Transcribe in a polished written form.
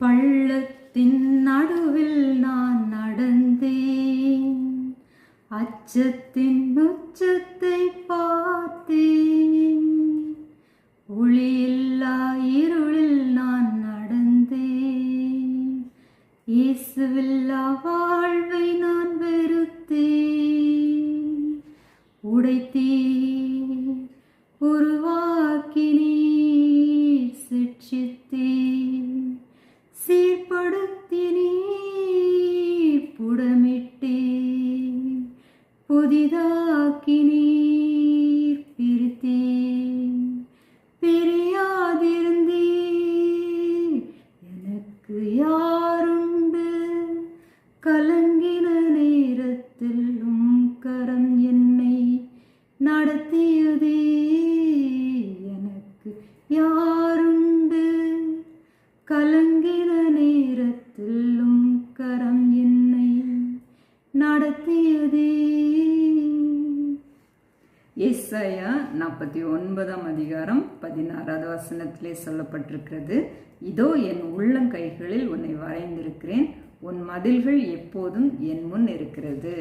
பள்ளத்தின் நடுவில் நான் நடந்தேன், அச்சத்தின் உச்சத்தை பார்த்தேன். ஒளியில்லா இருளில் நான் நடந்தேன், இயேசுவில்லா வாழ்வை நான் வெறுத்தேன். உடைத்தீர், உருவாக்கினீர், சிட்சித்தீர், சீர்படுத்தினீர், புடமிட்டீர், புதிதாக்கினீர், பிரித்தீர், பிரியாதிருந்தீர். எனக்கு யாருண்டு? கலங்கின நேரத்தில் உம் கரம் என்னை நடத்தியதே. எனக்கு யாருண்டு? கலங்கின நேரத்தில் உம் கரம் என்னை நடத்தியதே. ஏசாயா 49 அதிகாரம் 16 வசனத்திலே சொல்லப்பட்டிருக்கிறது, இதோ என் உள்ளங்கைகளில் உன்னை வரைந்திருக்கிறேன், உன் மதில்கள் எப்போதும் என் முன் இருக்கிறது.